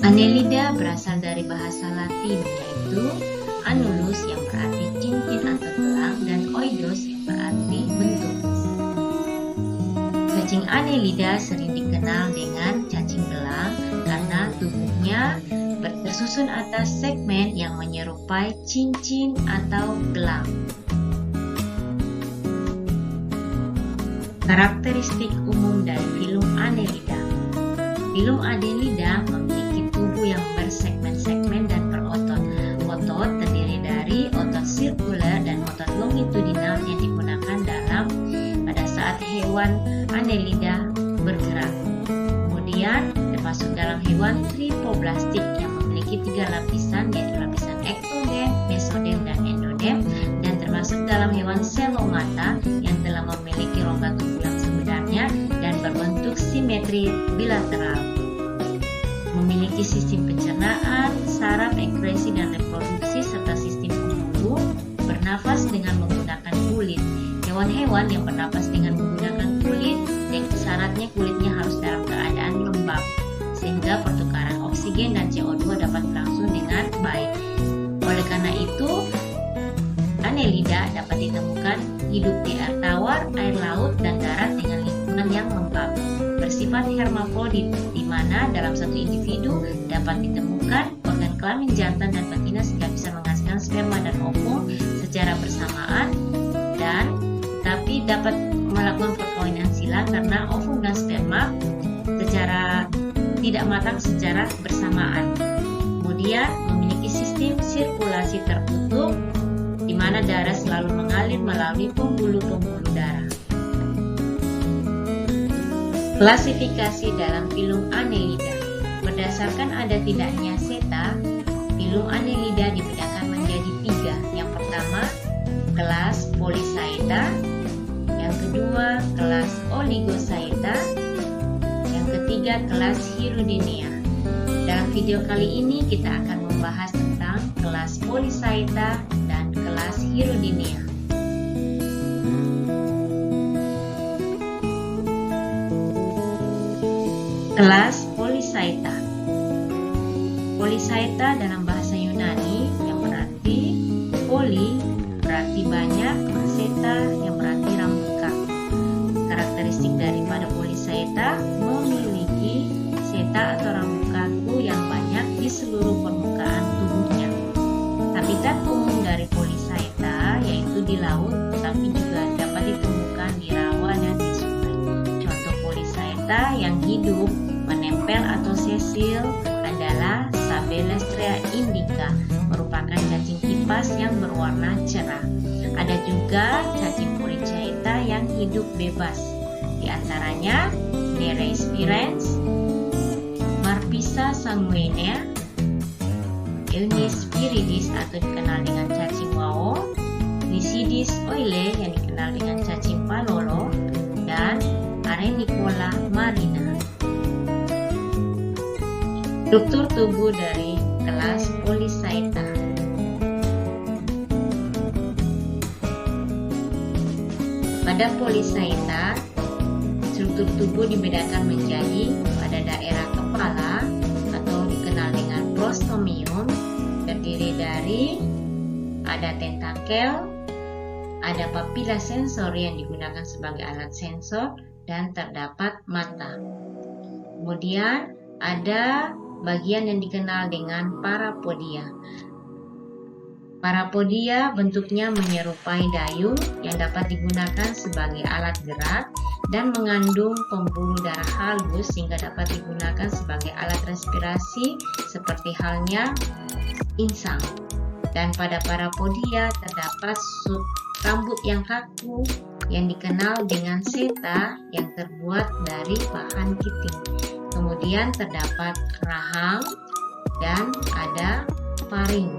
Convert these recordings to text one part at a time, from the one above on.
Annelida berasal dari bahasa Latin, yaitu annulus yang berarti cincin atau gelang dan oidos yang berarti bentuk. Cacing Annelida sering dikenal dengan cacing gelang karena tubuhnya tersusun atas segmen yang menyerupai cincin atau gelang. Karakteristik umum dari filum Annelida. Filum Annelida memiliki tubuh yang bersegmen-segmen dan berotot. Otot terdiri dari otot sirkuler dan otot longitudinal yang digunakan pada saat hewan Annelida bergerak. Kemudian termasuk dalam hewan tripoblastik yang memiliki 3 lapisan, yaitu lapisan ektodem, mesodem, dan endodem, dan termasuk dalam hewan selomata yang telah memiliki rongga tubuh yang sebenarnya dan berbentuk simetri bilateral. Memiliki sistem pencernaan, saraf, ekskresi, dan reproduksi serta sistem pembuluh, bernafas dengan menggunakan kulit. Hewan-hewan yang bernafas dengan menggunakan kulit, syaratnya kulitnya harus dalam keadaan lembab, sehingga pertukaran oksigen dan CO2 dapat berlangsung dengan baik. Oleh karena itu, Annelida dapat ditemukan hidup di air tawar, air laut, dan darat dengan lingkungan yang lembab. Bersifat hermafrodit, di mana dalam satu individu dapat ditemukan organ kelamin jantan dan betina sehingga bisa menghasilkan sperma dan ovum secara bersamaan, dan tapi dapat melakukan perkawinan silang karena ovum dan sperma secara tidak matang secara bersamaan. Kemudian memiliki sistem sirkulasi tertutup di mana darah selalu mengalir melalui pembuluh-pembuluh darah. Klasifikasi dalam filum Annelida. Berdasarkan ada tidaknya seta, filum Annelida dibedakan menjadi 3. Yang pertama, kelas Polychaeta, yang kedua, kelas Oligochaeta, yang ketiga, kelas Hirudinea. Dalam video kali ini kita akan membahas tentang kelas Polychaeta dan kelas Hirudinea. Kelas Polychaeta. Polychaeta dalam bahasa Yunani yang berarti poly berarti banyak, chaeta yang berarti rambut kaku. Karakteristik daripada Polychaeta memiliki chaeta atau rambut kaku yang banyak di seluruh permukaan tubuhnya. Habitat umum dari Polychaeta yaitu di laut, tetapi juga dapat ditemukan di rawa dan di sungai. Contoh Polychaeta yang hidup menempel atau sesil adalah Sabelastrea indica, merupakan cacing kipas yang berwarna cerah. Ada juga cacing Polychaeta yang hidup bebas, di antaranya Nereis virens, Marpisa sanguinea, Eunice viridis atau dikenal dengan cacing wao, Nisidis oile yang dikenal dengan cacing palolo, dan Arenicola marina. Struktur tubuh dari kelas Polychaeta. Pada Polychaeta, struktur tubuh dibedakan menjadi pada daerah kepala atau dikenal dengan prostomium, terdiri dari ada tentakel, ada papila sensori yang digunakan sebagai alat sensor, dan terdapat mata. Kemudian ada bagian yang dikenal dengan parapodia. Parapodia bentuknya menyerupai dayung yang dapat digunakan sebagai alat gerak dan mengandung pembuluh darah halus sehingga dapat digunakan sebagai alat respirasi seperti halnya insang. Dan pada parapodia terdapat rambut yang kaku yang dikenal dengan seta yang terbuat dari bahan kiting. Kemudian terdapat rahang dan ada faring.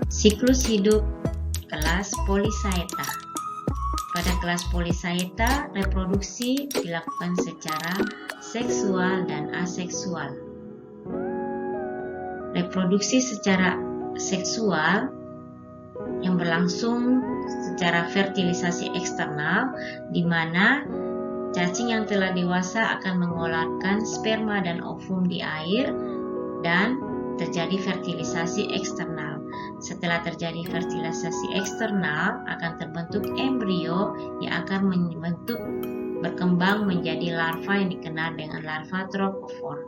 Siklus hidup kelas Polychaeta. Pada kelas Polychaeta, reproduksi dilakukan secara seksual dan aseksual. Reproduksi secara seksual yang berlangsung secara fertilisasi eksternal, di mana Cacing yang telah dewasa akan mengeluarkan sperma dan ovum di air dan terjadi fertilisasi eksternal. Setelah terjadi fertilisasi eksternal, akan terbentuk embrio yang akan berkembang menjadi larva yang dikenal dengan larva trokofor.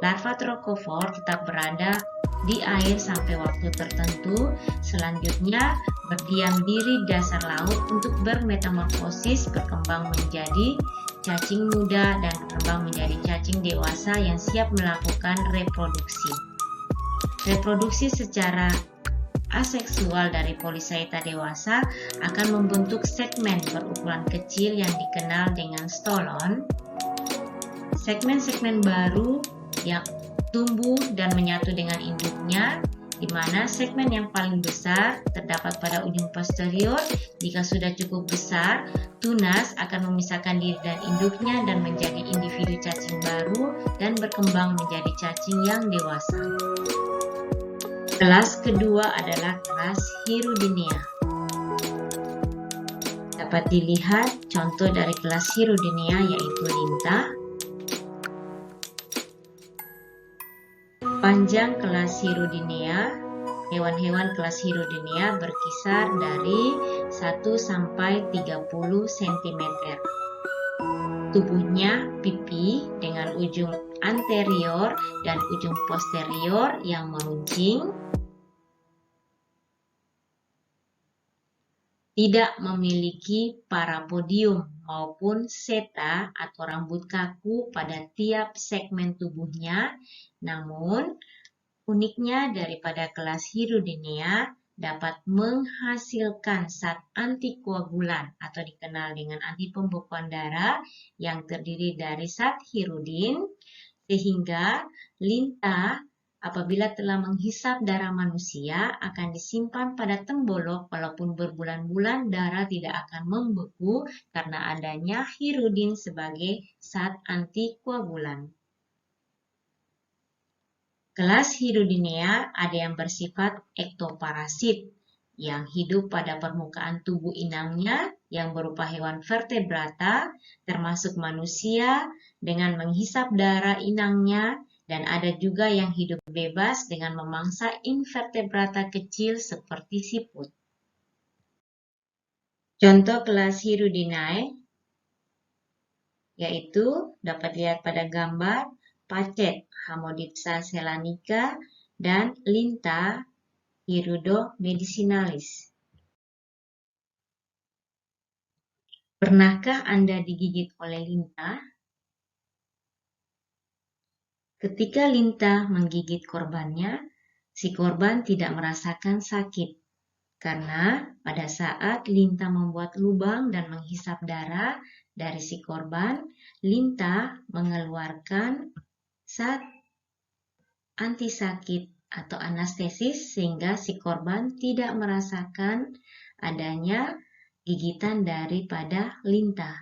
Larva trokofor tetap berada di air sampai waktu tertentu, selanjutnya berdiam diri di dasar laut untuk bermetamorfosis, berkembang menjadi cacing muda dan berkembang menjadi cacing dewasa yang siap melakukan reproduksi. Reproduksi secara aseksual dari Polychaeta dewasa akan membentuk segmen berukuran kecil yang dikenal dengan stolon. Segmen-segmen baru yang tumbuh dan menyatu dengan induknya, di mana segmen yang paling besar terdapat pada ujung posterior. Jika sudah cukup besar, tunas akan memisahkan diri dan induknya dan menjadi individu cacing baru dan berkembang menjadi cacing yang dewasa. Kelas kedua adalah kelas Hirudinea. Dapat dilihat contoh dari kelas Hirudinea yaitu lintah. Panjang kelas Hirudinea, hewan-hewan kelas Hirudinea berkisar dari 1 sampai 30 cm. Tubuhnya pipi dengan ujung anterior dan ujung posterior yang meruncing. Tidak memiliki parapodium maupun seta atau rambut kaku pada tiap segmen tubuhnya. Namun, uniknya daripada kelas Hirudinea dapat menghasilkan zat antikoagulan atau dikenal dengan anti pembekuan darah yang terdiri dari zat hirudin, sehingga lintah apabila telah menghisap darah manusia akan disimpan pada tembolok walaupun berbulan-bulan darah tidak akan membeku karena adanya hirudin sebagai zat antikoagulan. Kelas Hirudinea ada yang bersifat ektoparasit yang hidup pada permukaan tubuh inangnya yang berupa hewan vertebrata termasuk manusia dengan menghisap darah inangnya, dan ada juga yang hidup bebas dengan memangsa invertebrata kecil seperti siput. Contoh kelas Hirudinea yaitu dapat dilihat pada gambar pacet Hamodipsa selanica dan lintah Hirudo medicinalis. Pernahkah Anda digigit oleh lintah? Ketika lintah menggigit korbannya, si korban tidak merasakan sakit, karena pada saat lintah membuat lubang dan menghisap darah dari si korban, lintah mengeluarkan zat antisakit atau anestesis sehingga si korban tidak merasakan adanya gigitan daripada lintah.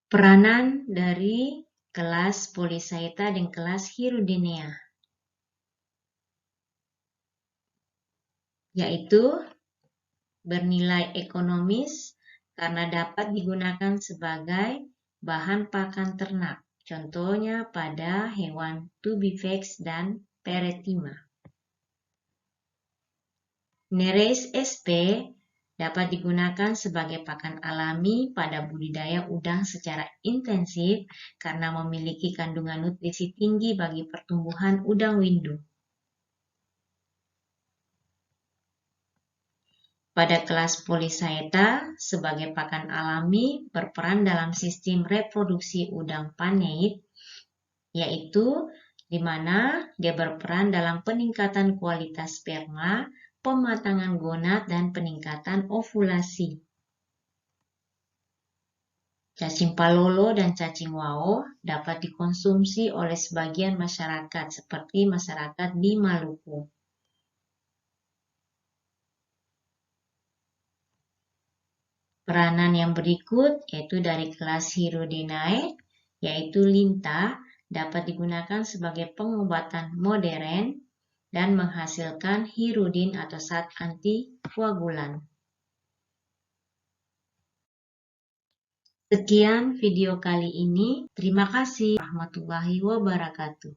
Peranan dari kelas Polychaeta dan kelas Hirudinea yaitu bernilai ekonomis karena dapat digunakan sebagai bahan pakan ternak. Contohnya pada hewan Tubifax dan Peretima. Nereis sp dapat digugakan sebagai pakan alami pada budidaya udang secara intensif karena memiliki kandungan nutrisi tinggi bagi pertumbuhan udang windu. Pada kelas Polychaeta, sebagai pakan alami berperan dalam sistem reproduksi udang paneit, yaitu di mana dia berperan dalam peningkatan kualitas sperma, pematangan gonad, dan peningkatan ovulasi. Cacing palolo dan cacing wao dapat dikonsumsi oleh sebagian masyarakat seperti masyarakat di Maluku. Peranan yang berikut yaitu dari kelas Hirudinea, yaitu lintah dapat digunakan sebagai pengobatan modern dan menghasilkan hirudin atau zat antikoagulan. Sekian video kali ini. Terima kasih warahmatullahi wabarakatuh.